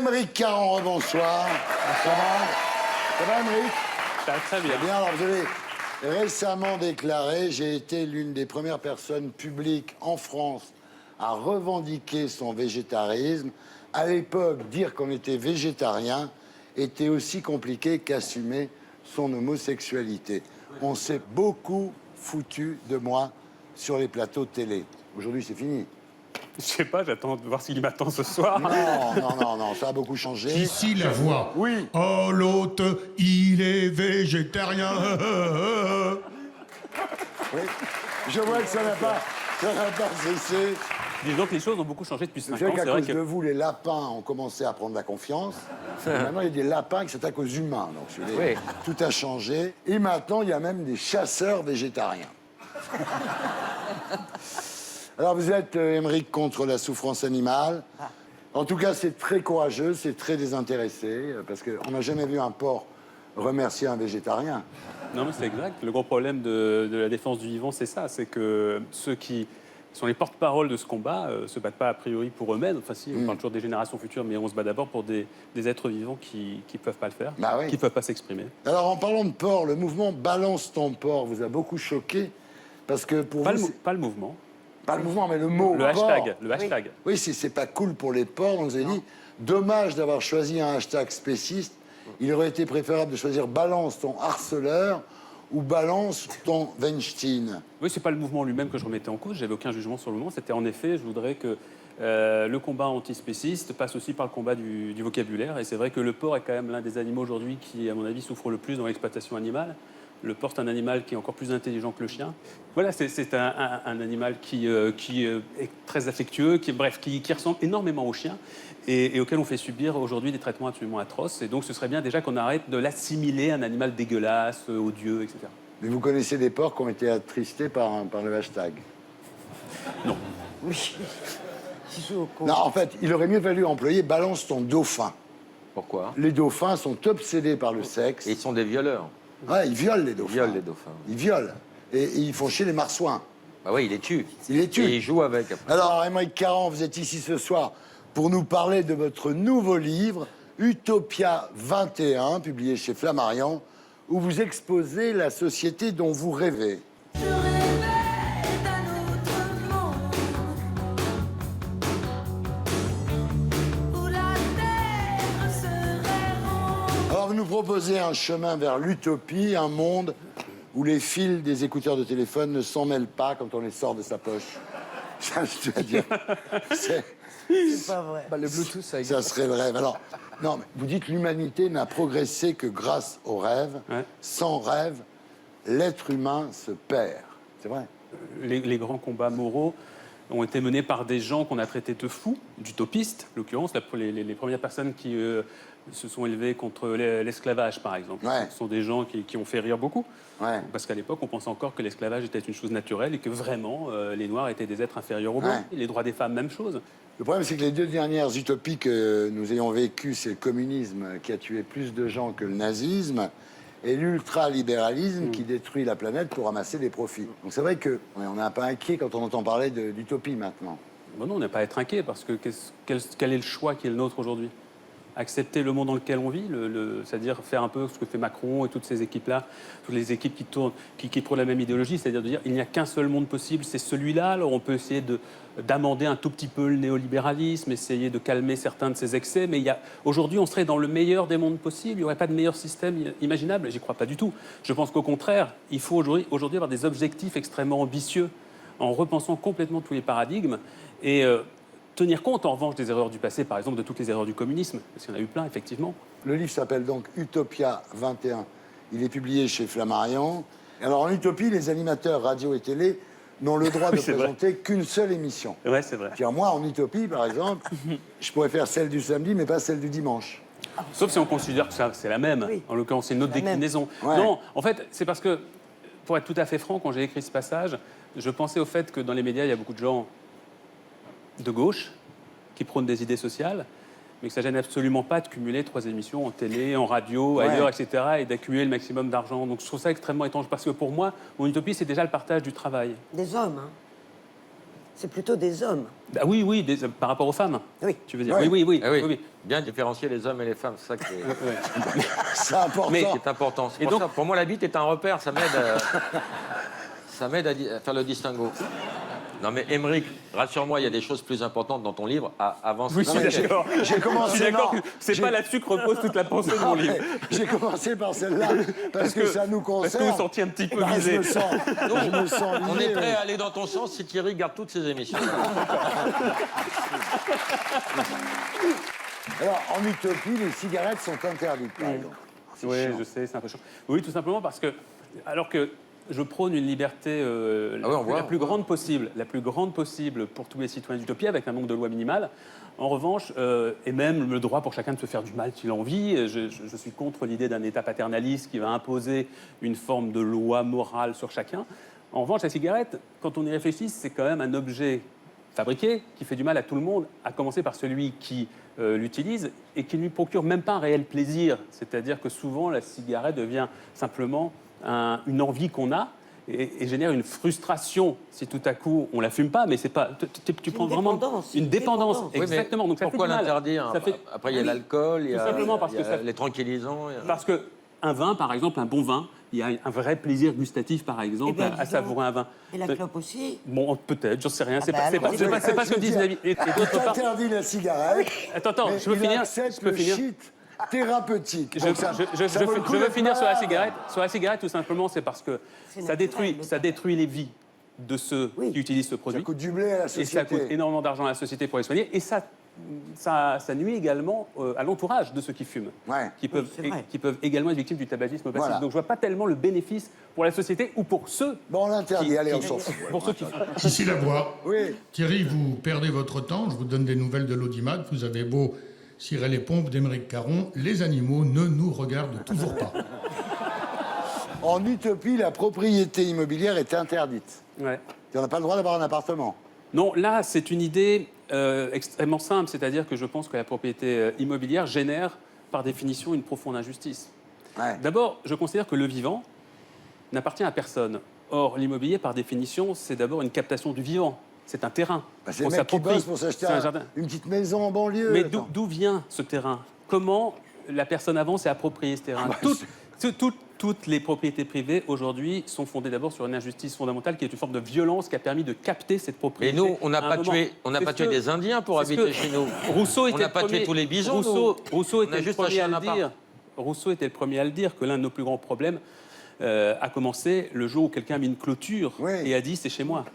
Aymeric Caron, bonsoir. Ça va, Aymeric? Ça va très bien. Eh bien, alors vous avez récemment déclaré: j'ai été l'une des premières personnes publiques en France à revendiquer son végétarisme. À l'époque, dire qu'on était végétarien était aussi compliqué qu'assumer son homosexualité. On s'est beaucoup foutu de moi sur les plateaux de télé. Aujourd'hui, c'est fini. Je sais pas, j'attends de voir s'il m'attend ce soir. Non, ça a beaucoup changé. Ici la voix. Oui. Oh, l'autre, il est végétarien. Oui. Je vois que ça n'a pas cessé. Disons que les choses ont beaucoup changé depuis 5 Vous ans. savez qu'à C'est vrai cause que de vous, les lapins ont commencé à prendre la confiance. Et maintenant, il y a des lapins qui s'attaquent aux humains. Donc, je veux dire, tout a changé. Et maintenant, il y a même des chasseurs végétariens. Alors, vous êtes, Aymeric, contre la souffrance animale. En tout cas, c'est très courageux, c'est très désintéressé, parce qu'on n'a jamais vu un porc remercier un végétarien. non, mais c'est exact. Le gros problème de la défense du vivant, c'est ça. C'est que ceux qui sont les porte-parole de ce combat se battent pas a priori pour eux-mêmes. Enfin, si, on parle toujours des générations futures, mais on se bat d'abord pour des êtres vivants qui peuvent pas le faire, Bah oui. qui peuvent pas s'exprimer. Alors, en parlant de porc, le mouvement Balance ton porc vous a beaucoup choqué, parce que pour Pas vous... pas le mouvement. Pas le mouvement, mais le mot Le porc. hashtag. Le hashtag. Oui, si c'est pas cool pour les porcs, on nous a dit, dommage d'avoir choisi un hashtag spéciste. Il aurait été préférable de choisir balance ton harceleur ou balance ton Weinstein. Oui, c'est pas le mouvement lui-même que je remettais en cause. J'avais aucun jugement sur le mouvement. C'était en effet, je voudrais que le combat antispéciste passe aussi par le combat du vocabulaire. Et c'est vrai que le porc est quand même l'un des animaux aujourd'hui qui, à mon avis, souffre le plus dans l'exploitation animale. Le porc, c'est un animal qui est encore plus intelligent que le chien. Voilà, c'est un animal qui est très affectueux, qui ressemble énormément au chien et auquel on fait subir aujourd'hui des traitements absolument atroces. Et donc, ce serait bien déjà qu'on arrête de l'assimiler à un animal dégueulasse, odieux, etc. Mais vous connaissez des porcs qui ont été attristés par le hashtag? Non. Oui. Non, en fait, il aurait mieux fallu employer balance ton dauphin. Pourquoi? Les dauphins sont obsédés par le sexe. Et ils sont des violeurs. Ouais, ils violent les dauphins. Ils violent les dauphins. Ils violent. Et ils font chier les marsouins. Bah oui, ils les tuent. Ils les tuent. Et ils jouent avec après. Alors, Aymeric Caron, vous êtes ici ce soir pour nous parler de votre nouveau livre, Utopia 21, publié chez Flammarion, où vous exposez la société dont vous rêvez. Je rêvais d'un autre monde où la terre serait ronde. Alors, vous nous proposez un chemin vers l'utopie, un monde où les fils des écouteurs de téléphone ne s'en mêlent pas quand on les sort de sa poche. Ça, je dois dire, c'est... C'est pas vrai. Le Bluetooth, ça Ça serait le rêve. Alors, non, mais vous dites l'humanité n'a progressé que grâce au rêve. Ouais. Sans rêve, l'être humain se perd. C'est vrai. Les grands combats moraux ont été menés par des gens qu'on a traités de fous, d'utopistes, en l'occurrence, les premières personnes qui se sont élevées contre l'esclavage, par exemple. Ouais. Ce sont des gens qui ont fait rire beaucoup, Ouais. parce qu'à l'époque, on pensait encore que l'esclavage était une chose naturelle et que vraiment, les Noirs étaient des êtres inférieurs aux Blancs. Ouais. Et les droits des femmes, même chose. Le problème, c'est que les deux dernières utopies que nous ayons vécues, c'est le communisme qui a tué plus de gens que le nazisme et l'ultralibéralisme qui détruit la planète pour ramasser des profits. Donc c'est vrai qu'on est un peu inquiet quand on entend parler d'utopie maintenant. Bon, non, on n'a pas à être inquiet, parce que quel est le choix qui est le nôtre aujourd'hui? Accepter le monde dans lequel on vit, c'est-à-dire faire un peu ce que fait Macron et toutes ces équipes-là, toutes les équipes qui tournent, qui prônent la même idéologie, c'est-à-dire de dire il n'y a qu'un seul monde possible, c'est celui-là. Alors on peut essayer d'amender un tout petit peu le néolibéralisme, essayer de calmer certains de ses excès, mais aujourd'hui on serait dans le meilleur des mondes possibles, il n'y aurait pas de meilleur système imaginable. J'y crois pas du tout. Je pense qu'au contraire, il faut aujourd'hui avoir des objectifs extrêmement ambitieux en repensant complètement tous les paradigmes et tenir compte, en revanche, des erreurs du passé, par exemple, de toutes les erreurs du communisme, parce qu'il y en a eu plein, effectivement. Le livre s'appelle donc Utopia 21. Il est publié chez Flammarion. Alors en utopie, les animateurs radio et télé n'ont le droit de c'est présenter qu'une seule émission. Ouais, c'est vrai. Tiens, moi, en utopie, par exemple, je pourrais faire celle du samedi, mais pas celle du dimanche. Sauf si on considère que ça, c'est la même. Oui. En l'occurrence, c'est une autre La même. déclinaison. Ouais. Non, en fait, c'est parce que, pour être tout à fait franc, quand j'ai écrit ce passage, je pensais au fait que dans les médias, il y a beaucoup de gens de gauche qui prônent des idées sociales, mais que ça gêne absolument pas de cumuler 3 émissions en télé, en radio, Ouais. ailleurs, etc., et d'accumuler le maximum d'argent. Donc je trouve ça extrêmement étrange, parce que pour moi, mon utopie, c'est déjà le partage du travail. Des hommes, hein. C'est plutôt des hommes. Bah oui, oui, par rapport aux femmes. Oui. Tu veux dire Ouais. Oui, oui, oui. Ah oui. oui, oui. Bien différencier les hommes et les femmes, c'est ça qui est, Ouais. C'est important. Mais- qui est important. C'est Et pour donc- ça, pour moi, la bite est un repère, ça m'aide à faire le distinguo. Non mais Émeric, rassure-moi, il y a des choses plus importantes dans ton livre. Avance. Oui, je suis d'accord. J'ai commencé. Je suis d'accord non, que c'est j'ai- pas là-dessus que repose toute la pensée de mon Non, livre. mais j'ai commencé par celle-là parce que ça nous Parce concerne. que vous vous sentiez un petit peu Bah, je visé. me sens. Je me sens On visé, est prêt ouais. à aller dans ton sens si Thierry garde toutes ses émissions. Alors, en utopie, les cigarettes sont interdites, par exemple. C'est Oui, chiant. je sais, c'est un peu chiant. Oui, tout simplement parce que, alors que je prône une liberté Ah oui, on voit, la plus on voit. grande possible pour tous les citoyens d'Utopie, avec un nombre de lois minimales. En revanche, et même le droit pour chacun de se faire du mal s'il en envie, je suis contre l'idée d'un État paternaliste qui va imposer une forme de loi morale sur chacun. En revanche, la cigarette, quand on y réfléchit, c'est quand même un objet fabriqué qui fait du mal à tout le monde, à commencer par celui qui l'utilise et qui ne lui procure même pas un réel plaisir. C'est-à-dire que souvent, la cigarette devient simplement une envie qu'on a et génère une frustration si tout à coup on la fume pas, mais c'est pas. Tu prends une vraiment dépendance, une une dépendance. dépendance. Oui, mais Exactement. Donc ça pourquoi fait du mal. l'interdire Ça fait- Après, il y a l'alcool, il y a, simplement parce il y a que ça- les tranquillisants. il y a- Parce que un vin, par exemple, un bon vin, il y a un vrai plaisir gustatif, par exemple, Eh ben, à dis savourer un vin. Et la clope aussi. Bon, peut-être, j'en sais rien. C'est bah pas, c'est pas, alors, c'est pas- c'est pas ce que je veux disent dire, les. Et d'autre Il part. interdit la cigarette. Attends, mais je peux il finir. accepte Je peux le finir. shit thérapeutique. Je, Donc ça- je ça vaut le coup veux d'être finir sur la malade. cigarette. Sur la cigarette, tout simplement, c'est parce que C'est ça détruit, naturel, le ça tabac. détruit les vies de ceux Oui. qui utilisent ce Ça produit. coûte du blé à la Et société. ça coûte énormément d'argent à la société pour les soigner. Et ça nuit également à l'entourage de ceux qui fument, Ouais. qui, peuvent, c'est vrai. qui peuvent également être victimes du tabagisme passif. Voilà. Donc je vois pas tellement le bénéfice pour la société ou pour ceux Bon, on l'interdit. qui, Allez, on qui- s'en fout. pour ceux qui Ici la voix. Oui. Thierry, vous perdez votre temps. Je vous donne des nouvelles de l'audimat. Vous avez beau cirer les pompes d'Émeric Caron, les animaux ne nous regardent toujours pas. En utopie, la propriété immobilière est interdite. Ouais. On n'a pas le droit d'avoir un appartement. Non, là, c'est une idée extrêmement simple, c'est-à-dire que je pense que la propriété immobilière génère, par définition, une profonde injustice. Ouais. D'abord, je considère que le vivant n'appartient à personne. Or, l'immobilier, par définition, c'est d'abord une captation du vivant. C'est un terrain. Bah, c'est qu'on le mec qui s'approprie. bosse pour s'acheter C'est un jardin. une petite maison en banlieue. Mais attends. d'où vient ce terrain? Comment la personne avant s'est approprié ce terrain? Toutes les propriétés privées aujourd'hui sont fondées d'abord sur une injustice fondamentale qui est une forme de violence qui a permis de capter cette Et propriété. nous, on n'a à un pas moment. tué, C'est ce tué que- des Indiens pour c'est ce habiter que chez nous. Rousseau était n'a le pas tué premier- tous les bisons, Rousseau On était a le juste premier acheté à un le appart. dire. Rousseau était le premier à le dire que l'un de nos plus grands problèmes a commencé le jour où quelqu'un a mis une clôture Oui. et a dit c'est chez moi.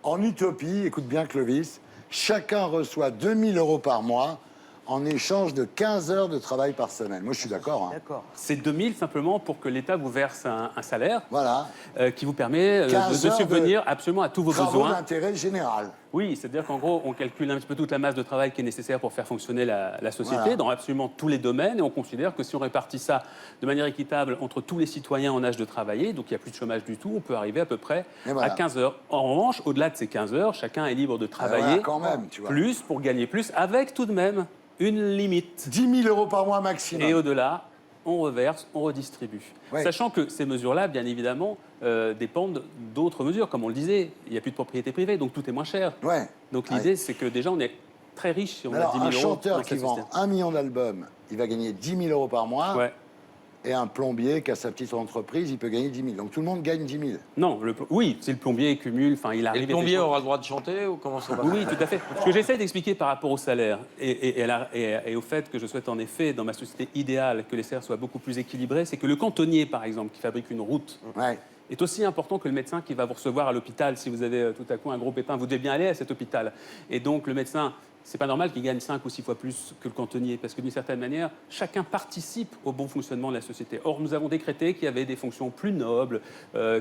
En utopie, écoute bien Clovis, chacun reçoit 2000 € par mois en échange de 15 heures de travail par semaine. Moi, je suis d'accord. Hein. D'accord. C'est 2000 simplement pour que l'État vous verse un salaire Voilà. qui vous permet 15 de heures subvenir absolument à tous vos Travaux besoins. d'intérêt général. Oui, c'est-à-dire qu'en gros, on calcule un petit peu toute la masse de travail qui est nécessaire pour faire fonctionner la société Voilà. dans absolument tous les domaines. Et on considère que si on répartit ça de manière équitable entre tous les citoyens en âge de travailler, donc il n'y a plus de chômage du tout, on peut arriver à peu près Et voilà. à 15 heures. En revanche, au-delà de ces 15 heures, chacun est libre de travailler voilà, quand même, tu vois. plus pour gagner plus, avec tout de même une limite. 10 000 € par mois maximum. Et au-delà, on reverse, on redistribue. Ouais. Sachant que ces mesures-là, bien évidemment, dépendent d'autres mesures. Comme on le disait, il n'y a plus de propriété privée, donc tout est moins cher. Ouais. Donc Ouais. l'idée, c'est que déjà, on est très riche si on Alors, a 10 000 un euros. chanteur dans qui cette vend société. 1 million d'albums, il va gagner 10 000 € par mois. Ouais. Et un plombier qui a sa petite entreprise, il peut gagner 10 000. Donc tout le monde gagne 10 000. Non, oui, c'est le plombier qui cumule, enfin, il Et arrive... le plombier effectivement- aura le droit de chanter ou comment ça va Oui, tout à fait. Ce que j'essaie d'expliquer par rapport au salaire et au fait que je souhaite en effet, dans ma société idéale, que les salaires soient beaucoup plus équilibrés, c'est que le cantonnier, par exemple, qui fabrique une route, Ouais. est aussi important que le médecin qui va vous recevoir à l'hôpital. Si vous avez tout à coup un gros pépin, vous devez bien aller à cet hôpital. Et donc le médecin, c'est pas normal qu'il gagne 5 ou 6 fois plus que le cantonnier, parce que d'une certaine manière, chacun participe au bon fonctionnement de la société. Or, nous avons décrété qu'il y avait des fonctions plus nobles,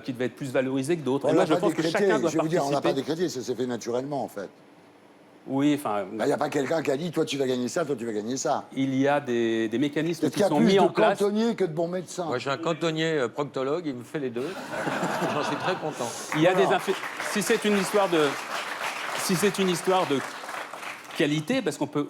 qui devaient être plus valorisées que d'autres. On Et moi, l'a je pas pense que décrété. chacun doit Je veux dire, on l'a pas participer. décrété, ça s'est fait naturellement en fait. Oui, enfin, Il n'y a pas quelqu'un qui a dit toi tu vas gagner ça, toi tu vas gagner ça. il y a des mécanismes Peut-être qui qu'il y a sont plus mis de en place. cantonniers que de bons médecins. Moi, j'ai un cantonnier proctologue, il me fait les deux. J'en suis très content. Il y a Voilà. si c'est une histoire de qualité, parce qu'on peut.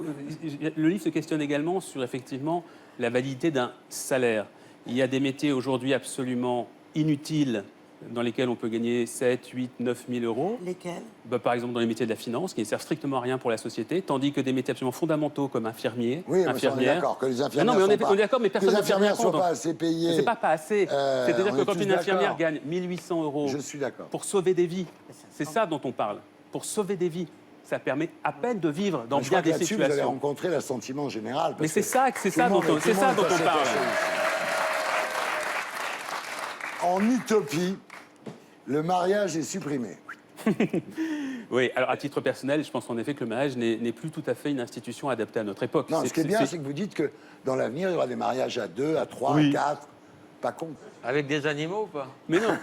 Le livre se questionne également sur effectivement la validité d'un salaire. Il y a des métiers aujourd'hui absolument inutiles dans lesquels on peut gagner 7, 8, 9 000 euros. Lesquels? Par exemple, dans les métiers de la finance, qui ne servent strictement à rien pour la société, tandis que des métiers absolument fondamentaux comme infirmier, Oui, mais ça, on est infirmière. d'accord, que les Non, infirmières mais on sont est pas, d'accord, mais que personne les ne tient bien infirmières sont compte. pas assez payées. C'est pas assez. C'est-à-dire on que est quand tous une infirmière d'accord. gagne 1 800 euros Je suis d'accord. pour sauver des vies, c'est ça dont on parle. Pour sauver des vies, ça permet à peine de vivre dans Mais je bien crois que des là-dessus, vous avez situations. rencontré l'assentiment général. parce Mais c'est que ça, tout le monde c'est ça dont on passait parle. passé ici. En utopie, le mariage est supprimé. Oui, alors à titre personnel, je pense en effet que le mariage n'est plus tout à fait une institution adaptée à notre époque. Non, ce qui est bien, c'est que vous dites que dans l'avenir, il y aura des mariages à 2, à 3, Oui. à 4. Pas con. Avec des animaux ou pas? Mais non,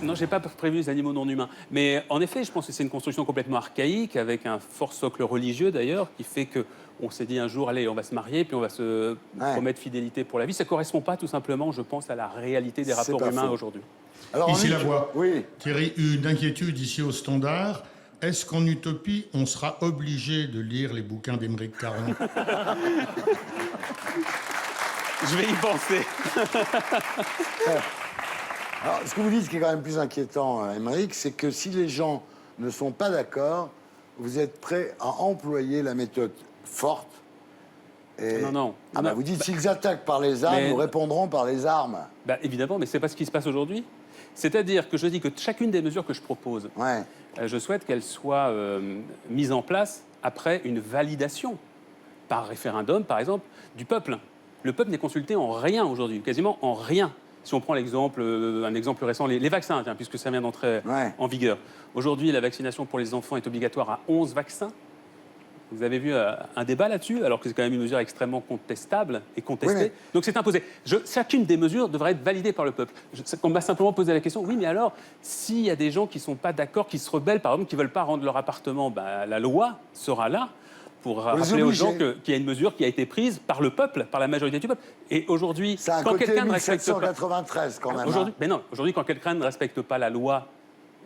non, j'ai pas prévu les animaux non humains. Mais en effet, je pense que c'est une construction complètement archaïque, avec un fort socle religieux d'ailleurs, qui fait que on s'est dit un jour, allez, on va se marier, puis on va se promettre fidélité pour la vie. Ça correspond pas tout simplement, je pense, à la réalité des C'est rapports pas humains faux. aujourd'hui. Alors, Ici en la ut- voix. Oui. Thierry, une inquiétude ici au Standard. Est-ce qu'en utopie, on sera obligé de lire les bouquins d'Émeric Caron? Je vais y penser. Alors, ce que vous dites, ce qui est quand même plus inquiétant, Émeric, c'est que si les gens ne sont pas d'accord, vous êtes prêt à employer la méthode forte. Et... Non. Ah bah, vous dites, s'ils attaquent par les armes, Mais- nous répondrons par les armes. Bah, évidemment, mais c'est pas ce qui se passe aujourd'hui. C'est-à-dire que je dis que chacune des mesures que je propose, Ouais. je souhaite qu'elles soient mises en place après une validation, par référendum, par exemple, du peuple. Le peuple n'est consulté en rien aujourd'hui, quasiment en rien. Si on prend l'exemple, un exemple récent, les vaccins, tiens, puisque ça vient d'entrer Ouais. en vigueur. Aujourd'hui, la vaccination pour les enfants est obligatoire à 11 vaccins. Vous avez vu un débat là-dessus, alors que c'est quand même une mesure extrêmement contestable et contestée. Oui, mais- Donc c'est imposé. Chacune des mesures devrait être validée par le peuple. On m'a simplement posé la question, oui, mais alors, s'il y a des gens qui ne sont pas d'accord, qui se rebellent, par exemple, qui ne veulent pas rendre leur appartement, bah, la loi sera là pour les rappeler aux obliger. gens qu'il y a une mesure qui a été prise par le peuple, par la majorité du peuple. Et aujourd'hui, C'est un quand côté quelqu'un ne respecte pas... 1793 quand même. Aujourd'hui, hein. mais non, aujourd'hui, quand quelqu'un ne respecte pas la loi,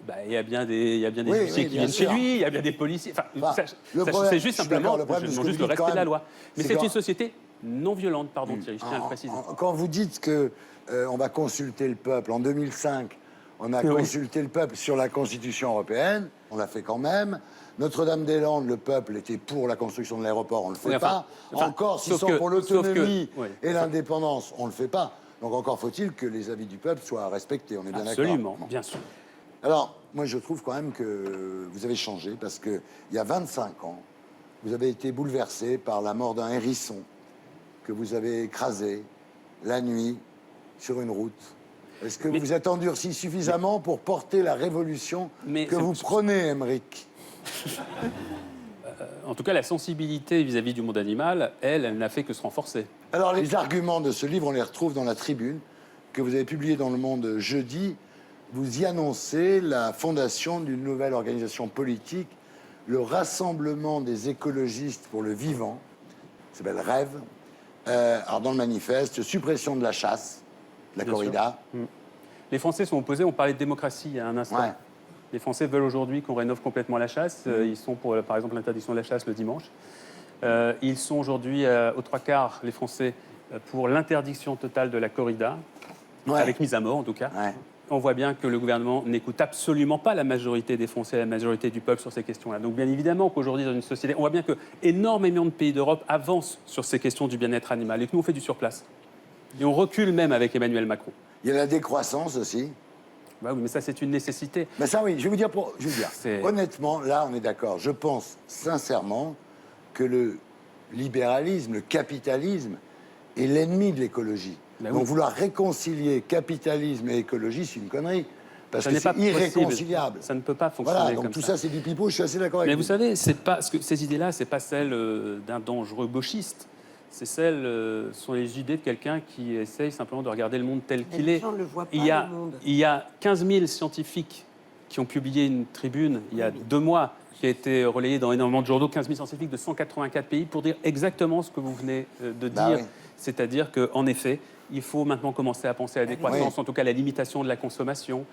bah, il y a bien des Oui, huissiers oui, qui bien viennent chez sûr. lui, il y a bien des policiers. Enfin, Enfin, le ça, problème, c'est je juste suis simplement d'accord, le problème, je ce demande que juste vous le dites respect quand de la même, loi. Mais c'est c'est quand- une société non violente, pardon Thierry, je tiens à le préciser. Quand vous dites que on va consulter le peuple, en 2005, on a Oui. consulté le peuple sur la Constitution européenne, on l'a fait quand même. Notre-Dame-des-Landes, le peuple était pour la construction de l'aéroport, on ne le fait Oui, pas. enfin, Encore, s'ils sauf sont que- pour sauf que- l'autonomie oui. et l'indépendance, on ne le fait pas. Donc encore faut-il que les avis du peuple soient respectés, on est bien d'accord. Absolument, bien sûr. Alors, moi, je trouve quand même que vous avez changé parce qu'il y a 25 ans, vous avez été bouleversé par la mort d'un hérisson que vous avez écrasé la nuit sur une route. Est-ce que vous vous êtes endurci suffisamment pour porter la révolution Mais que c'est- vous prenez, Émeric? En tout cas, la sensibilité vis-à-vis du monde animal, elle n'a fait que se renforcer. Alors, les arguments de ce livre, on les retrouve dans la tribune que vous avez publiée dans Le Monde jeudi. Vous y annoncez la fondation d'une nouvelle organisation politique, le Rassemblement des écologistes pour le vivant, ça s'appelle REV. Alors, dans le manifeste, suppression de la chasse, de la Bien corrida. Les Français sont opposés, on parlait de démocratie il y a un instant. Ouais. Les Français veulent aujourd'hui qu'on rénove complètement la chasse. Ils sont pour, par exemple, l'interdiction de la chasse le dimanche. Ils sont aujourd'hui, aux trois quarts, les Français, pour l'interdiction totale de la corrida, Ouais. avec mise à mort en tout cas. Ouais. On voit bien que le gouvernement n'écoute absolument pas la majorité des Français, la majorité du peuple sur ces questions-là. Donc bien évidemment qu'aujourd'hui, dans une société, on voit bien que énormément de pays d'Europe avancent sur ces questions du bien-être animal et que nous, on fait du surplace. Et on recule même avec Emmanuel Macron. Il y a la décroissance aussi. Bah oui, mais ça, c'est une nécessité. Mais ça, oui, je vais vous dire, C'est- honnêtement, là, on est d'accord. Je pense sincèrement que le libéralisme, le capitalisme est l'ennemi de l'écologie. Ben Donc oui. vouloir réconcilier capitalisme et écologie, c'est une connerie. Parce Ça que n'est pas c'est possible. irréconciliable. Ça ne peut pas fonctionner Voilà, donc comme tout ça. ça, c'est du pipeau, je suis assez d'accord avec Mais vous. vous savez, c'est pas, ces idées-là, c'est pas celles d'un dangereux gauchiste. C'est celles, sont les idées de quelqu'un qui essaye simplement de regarder le monde tel qu'il les est. gens ne le voient pas, il y a, le monde. il y a 15 000 scientifiques qui ont publié une tribune il y a 2 mois, qui a été relayée dans énormément de journaux, 15 000 scientifiques de 184 pays, pour dire exactement ce que vous venez de Bah dire. oui. C'est-à-dire qu'en effet, il faut maintenant commencer à penser à la décroissance, Oui. en tout cas à la limitation de la consommation.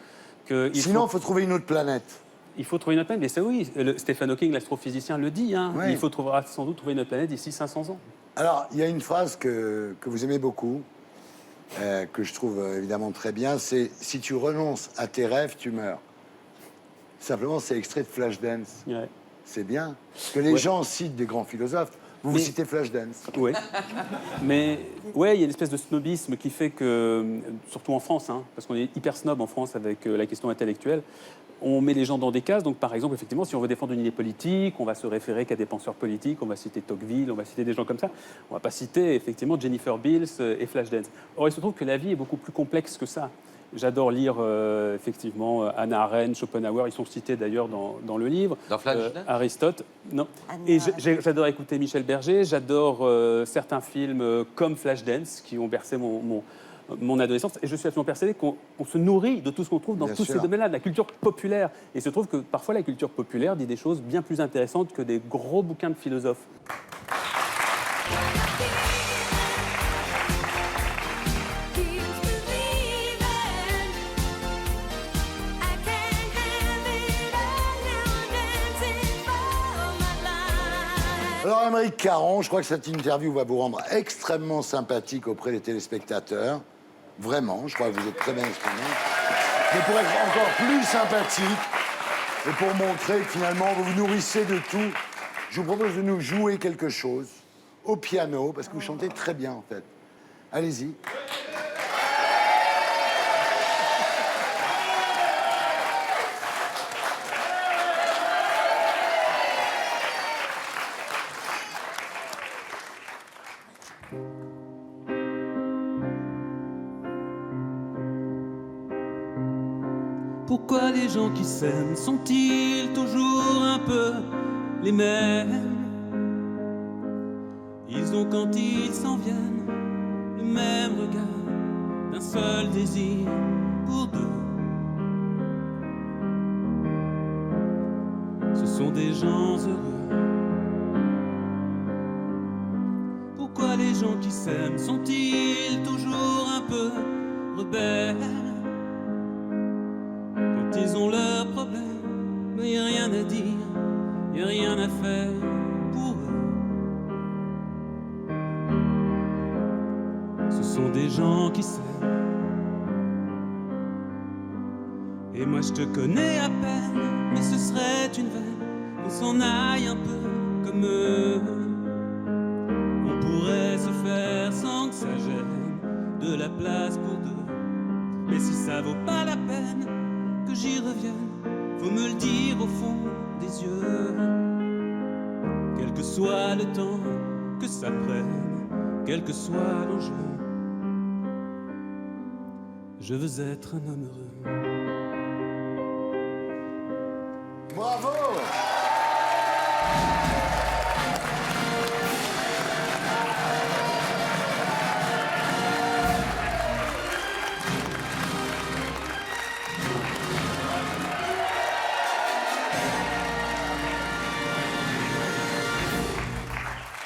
Que Sinon, il faut trouver une autre planète. il faut trouver une autre planète, mais c'est oui, Stephen Hawking, l'astrophysicien, le dit. Hein. Oui. Il faudra sans doute trouver une autre planète d'ici 500 ans. Alors, il y a une phrase que vous aimez beaucoup. que je trouve évidemment très bien, c'est « Si tu renonces à tes rêves, tu meurs ». Simplement, c'est extrait de Flashdance. Ouais. C'est bien. Parce que les Ouais. gens citent des grands philosophes. Vous Mais- citez Flashdance. Oui. Mais ouais, il y a une espèce de snobisme qui fait que, surtout en France, hein, parce qu'on est hyper snob en France avec la question intellectuelle, on met les gens dans des cases. Donc, par exemple, effectivement, si on veut défendre une idée politique, on va se référer qu'à des penseurs politiques, on va citer Tocqueville, on va citer des gens comme ça. On va pas citer, effectivement, Jennifer Beals et Flashdance. Or, il se trouve que la vie est beaucoup plus complexe que ça. J'adore lire, effectivement, Hannah Arendt, Schopenhauer, ils sont cités d'ailleurs dans le livre. Dans Flashdance Aristote, non. Hannah Et Arendt. j'adore écouter Michel Berger, j'adore certains films comme Flashdance qui ont bercé mon adolescence. Et je suis absolument persuadé qu'on se nourrit de tout ce qu'on trouve dans Bien tous sûr. ces domaines-là, de la culture populaire. Et il se trouve que parfois la culture populaire dit des choses bien plus intéressantes que des gros bouquins de philosophes. Keeps believing I can't have it all now, dancing for my life. Alors, Émeric Caron, je crois que cette interview va vous rendre extrêmement sympathique auprès des téléspectateurs. Vraiment, je crois que vous êtes très bien exprimé. Mais pour être encore plus sympathique et pour montrer que finalement vous vous nourrissez de tout, je vous propose de nous jouer quelque chose au piano, parce que vous chantez très bien en fait. Allez-y. Pourquoi les gens qui s'aiment sont-ils toujours un peu les mêmes? Ils ont quand ils s'en viennent le même regard, d'un seul désir pour deux. Ce sont des gens heureux. Pourquoi les gens qui s'aiment sont-ils toujours un peu rebelles? Quand ils ont leurs problèmes, mais y a rien à dire, y a rien à faire pour eux. Ce sont des gens qui s'aiment. Et moi je te connais à peine, mais ce serait une veine qu'on s'en aille un peu comme eux. On pourrait se faire sans que ça gêne, de la place pour deux. Mais si ça vaut pas la peine que j'y revienne, faut me le dire au fond des yeux. Quel que soit le temps que ça prenne, quel que soit l'enjeu, je veux être un homme heureux. Bravo!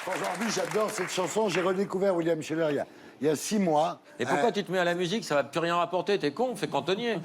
Aujourd'hui, j'adore cette chanson. J'ai redécouvert William Scheller il y a 6 mois. Et pourquoi tu te mets à la musique? Ça va plus rien rapporter, t'es con, fais cantonnier.